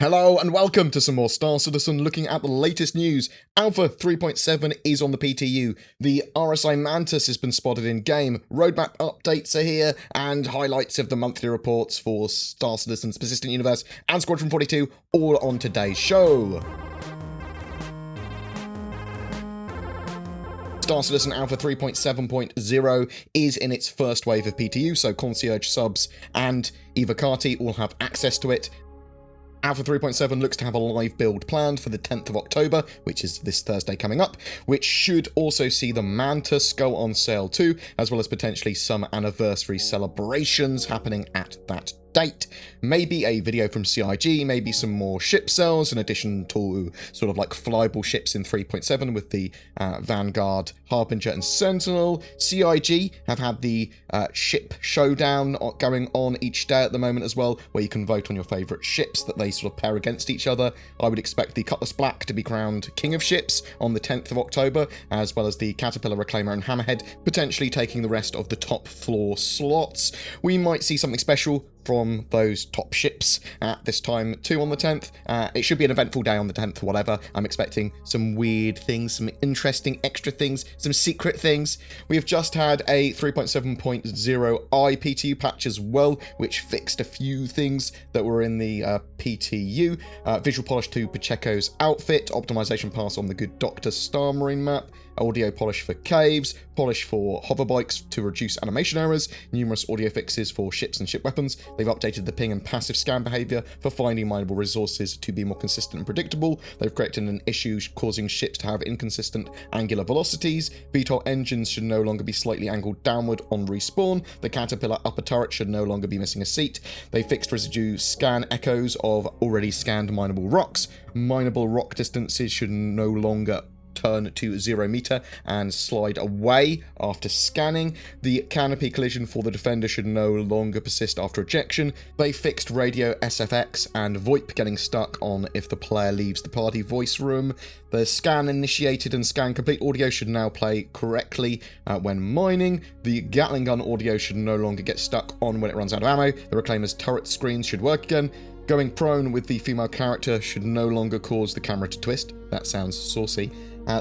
Hello and welcome to some more Star Citizen. Looking at the latest news, Alpha 3.7 is on the PTU, the Rsi Mantis has been spotted in game, roadmap updates are here, and highlights of the monthly reports for Star Citizen's Persistent Universe and Squadron 42 all on today's show. Star Citizen Alpha 3.7.0 is in its first wave of PTU, so Concierge subs and Evocati all have access to it. Alpha 3.7 looks to have a live build planned for the 10th of October, which is this Thursday coming up, which should also see the Mantis go on sale too, as well as potentially some anniversary celebrations happening at that date. Maybe a video from CIG, maybe some more ship sales in addition to sort of like flyable ships in 3.7 with the Vanguard, Harbinger and Sentinel. CIG have had the ship showdown going on each day at the moment as well, where you can vote on your favourite ships that they sort of pair against each other. I would expect the Cutlass Black to be crowned King of Ships on the 10th of October, as well as the Caterpillar, Reclaimer and Hammerhead potentially taking the rest of the top floor slots. We might see something special from those top ships at this time too on the 10th. It should be an eventful day on the 10th or whatever. I'm expecting some weird things, some interesting extra things, some secret things. We have just had a 3.7.0i PTU patch as well, which fixed a few things that were in the PTU. Visual polish to Pacheco's outfit, optimization pass on the Good Doctor Star Marine map, audio polish for caves, polish for hoverbikes to reduce animation errors, numerous audio fixes for ships and ship weapons. They've updated the ping and passive scan behavior for finding mineable resources to be more consistent and predictable. They've corrected an issue causing ships to have inconsistent angular velocities. VTOL engines should no longer be slightly angled downward on respawn. The Caterpillar upper turret should no longer be missing a seat. They fixed residue scan echoes of already scanned mineable rocks. Mineable rock distances should no longer turn to 0 meter and slide away after scanning. The canopy collision for the Defender should no longer persist after ejection. They fixed radio SFX and VoIP getting stuck on if the player leaves the party voice room. The scan initiated and scan complete audio should now play correctly when mining. The Gatling gun audio should no longer get stuck on when it runs out of ammo. The Reclaimer's turret screens should work again. Going prone with the female character should no longer cause the camera to twist. That sounds saucy.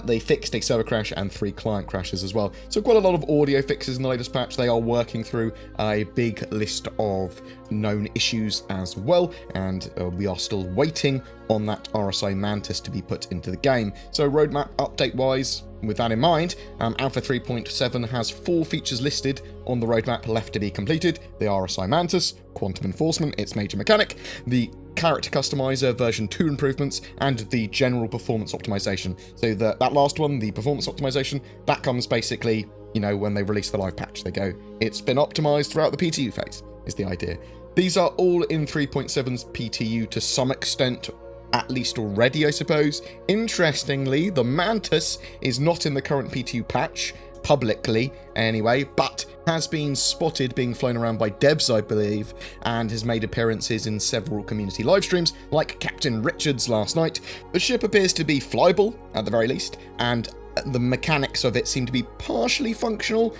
They fixed a server crash and 3 client crashes as well. So quite a lot of audio fixes in the latest patch. They are working through a big list of known issues as well, and we are still waiting on that Rsi Mantis to be put into the game. So roadmap update wise, with that in mind, Alpha 3.7 has 4 features listed on the roadmap left to be completed. The Rsi Mantis, Quantum Enforcement, its major mechanic, the Character Customizer version 2 improvements, and the general performance optimization. So that last one, the performance optimization, that comes basically, you know, when they release the live patch. They go, it's been optimized throughout the PTU phase, is the idea. These are all in 3.7's PTU to some extent, at least already, I suppose. Interestingly, the Mantis is not in the current PTU patch, publicly anyway, but has been spotted being flown around by devs, I believe, and has made appearances in several community live streams, like Captain Richards last night. The ship appears to be flyable, at the very least, and the mechanics of it seem to be partially functional,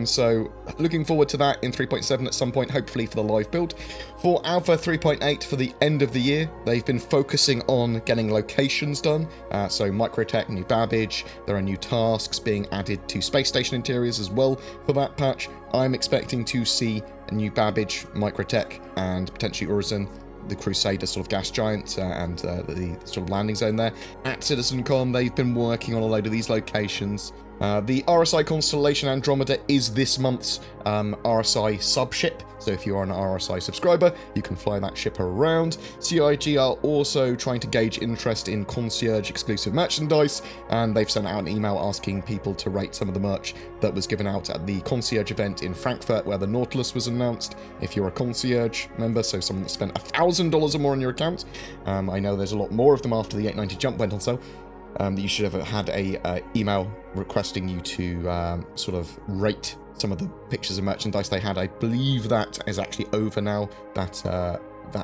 so looking forward to that in 3.7 at some point, hopefully for the live build. For Alpha 3.8 for the end of the year, they've been focusing on getting locations done, so Microtech, new Babbage, there are new tasks being added to space station interiors as well for that patch. I'm expecting to see a new Babbage, Microtech, and potentially Urizen, the Crusader sort of gas giant, and the sort of landing zone there. At CitizenCon, they've been working on a load of these locations. The Rsi Constellation Andromeda is this month's RSI subship, so if you are an RSI subscriber, you can fly that ship around. CIG are also trying to gauge interest in Concierge exclusive merchandise, and they've sent out an email asking people to rate some of the merch that was given out at the Concierge event in Frankfurt, where the Nautilus was announced. If you're a Concierge member, so someone that spent $1,000 or more on your account, I know there's a lot more of them after the 890 jump went on sale. That you should have had a email requesting you to sort of rate some of the pictures of merchandise they had. I believe that is actually over now, that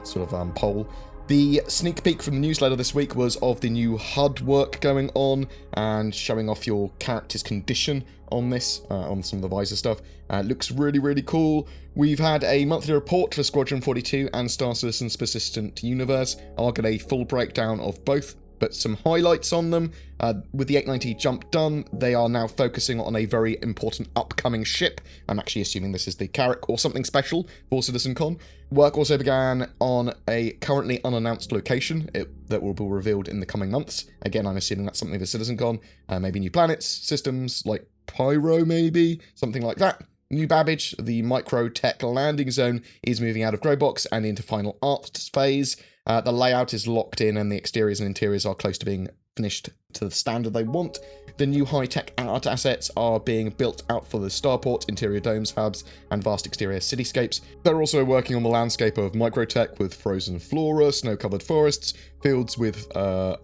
sort of poll. The sneak peek from the newsletter this week was of the new HUD work going on and showing off your character's condition on this, on some of the visor stuff. Looks really, really cool. We've had a monthly report for Squadron 42 and Star Citizen's Persistent Universe. I'll get a full breakdown of both, but some highlights on them. With the 890 jump done, they are now focusing on a very important upcoming ship. I'm actually assuming this is the Carrack or something special for CitizenCon. Work also began on a currently unannounced location that will be revealed in the coming months. Again, I'm assuming that's something for CitizenCon. Maybe new planets, systems like Pyro maybe, something like that. New Babbage, the micro-tech landing zone, is moving out of Growbox and into final art phase. The layout is locked in and the exteriors and interiors are close to being finished to the standard they want. The new high-tech art assets are being built out for the starport, interior domes, hubs, and vast exterior cityscapes. They're also working on the landscape of microtech with frozen flora, snow-covered forests, fields with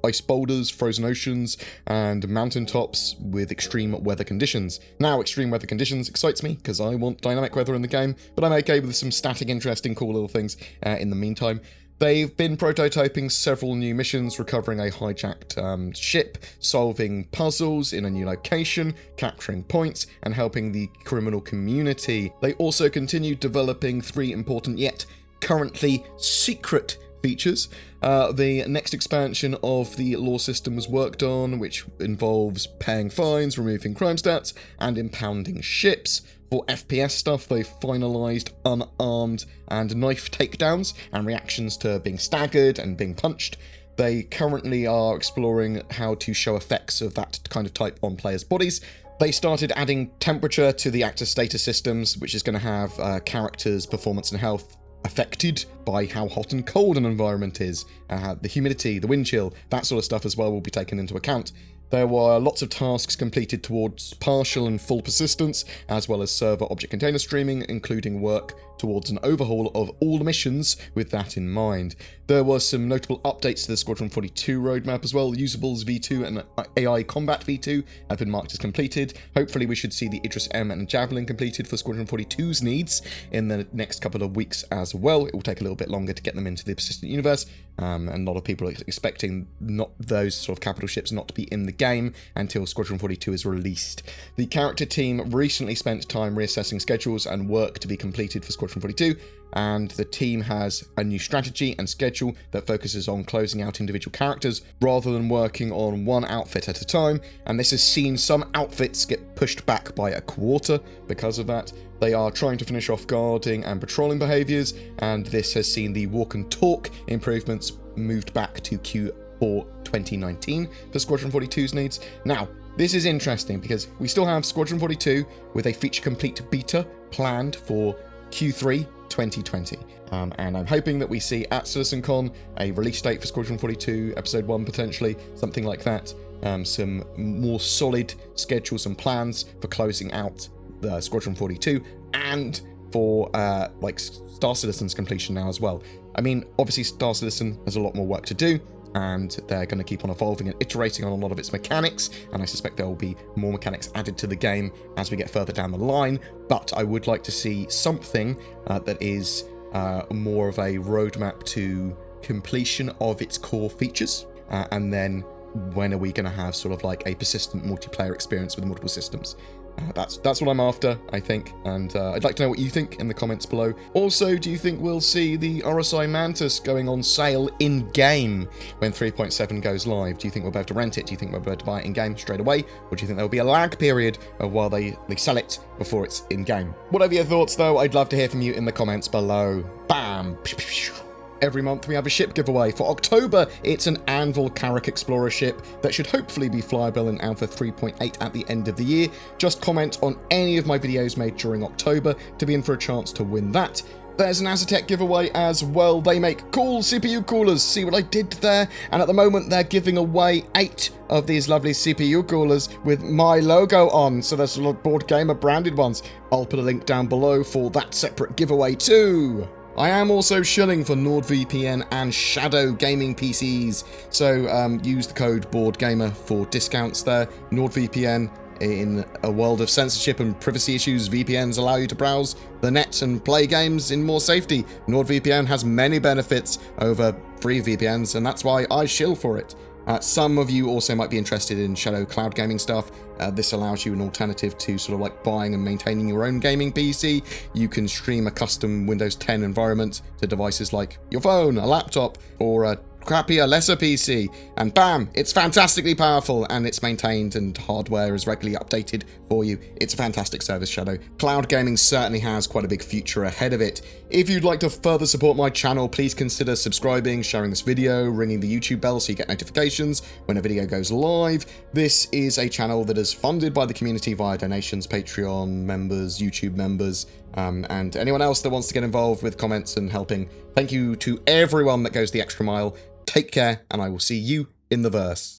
ice boulders, frozen oceans, and mountaintops with extreme weather conditions. Now, extreme weather conditions excites me, because I want dynamic weather in the game, but I'm okay with some static, interesting, cool little things in the meantime. They've been prototyping several new missions, recovering a hijacked ship, solving puzzles in a new location, capturing points, and helping the criminal community. They also continued developing 3 important yet currently secret features. The next expansion of the law system was worked on, which involves paying fines, removing crime stats, and impounding ships. For FPS stuff, they've finalised unarmed and knife takedowns and reactions to being staggered and being punched. They currently are exploring how to show effects of that kind of type on players' bodies. They started adding temperature to the actor status systems, which is going to have characters' performance and health affected by how hot and cold an environment is. The humidity, the wind chill, that sort of stuff as well will be taken into account. There were lots of tasks completed towards partial and full persistence, as well as server object container streaming, including work towards an overhaul of all missions with that in mind. There were some notable updates to the Squadron 42 roadmap as well. Usables V2 and AI Combat V2 have been marked as completed. Hopefully we should see the Idris M and Javelin completed for Squadron 42's needs in the next couple of weeks as well. It will take a little bit longer to get them into the Persistent Universe, and a lot of people are expecting not those sort of capital ships not to be in the game until Squadron 42 is released. The character team recently spent time reassessing schedules and work to be completed for Squadron 42, and the team has a new strategy and schedule that focuses on closing out individual characters rather than working on one outfit at a time, and this has seen some outfits get pushed back by a quarter because of that. They are trying to finish off guarding and patrolling behaviours, and this has seen the walk and talk improvements moved back to Q4 2019 for Squadron 42's needs. Now, this is interesting because we still have Squadron 42 with a feature complete beta planned for Q3 2020. And I'm hoping that we see at CitizenCon a release date for Squadron 42, Episode 1 potentially, something like that. Some more solid schedules and plans for closing out the Squadron 42 and for like Star Citizen's completion now as well. I mean, obviously Star Citizen has a lot more work to do, and they're going to keep on evolving and iterating on a lot of its mechanics, and I suspect there will be more mechanics added to the game as we get further down the line, but I would like to see something that is more of a roadmap to completion of its core features, and then when are we going to have sort of like a persistent multiplayer experience with multiple systems. That's what I'm after, I think, and I'd like to know what you think in the comments below. Also, do you think we'll see the Rsi Mantis going on sale in-game when 3.7 goes live? Do you think we'll be able to rent it? Do you think we'll be able to buy it in-game straight away? Or do you think there'll be a lag period of while they sell it before it's in-game? Whatever your thoughts, though, I'd love to hear from you in the comments below. Bam! Every month we have a ship giveaway. For October, it's an Anvil Carrack Explorer ship that should hopefully be flyable in Alpha 3.8 at the end of the year. Just comment on any of my videos made during October to be in for a chance to win that. There's an Aztec giveaway as well. They make cool CPU coolers. See what I did there? And at the moment, they're giving away 8 of these lovely CPU coolers with my logo on. So there's some BoredGamer branded ones. I'll put a link down below for that separate giveaway too. I am also shilling for NordVPN and Shadow gaming PCs, so use the code BoredGamer for discounts there. NordVPN In a world of censorship and privacy issues, VPNs allow you to browse the net and play games in more safety. NordVPN has many benefits over free VPNs, and that's why I shill for it. Some of you also might be interested in shadow cloud gaming stuff. This allows you an alternative to sort of like buying and maintaining your own gaming PC. You can stream a custom Windows 10 environment to devices like your phone, a laptop, or a crappier, lesser PC, and bam, it's fantastically powerful, and it's maintained, and hardware is regularly updated for you. It's a fantastic service, Shadow. Cloud gaming certainly has quite a big future ahead of it. If you'd like to further support my channel, please consider subscribing, sharing this video, ringing the YouTube bell so you get notifications when a video goes live. This is a channel that is funded by the community via donations, Patreon members, YouTube members, and anyone else that wants to get involved with comments and helping. Thank you to everyone that goes the extra mile. Take care, and I will see you in the verse.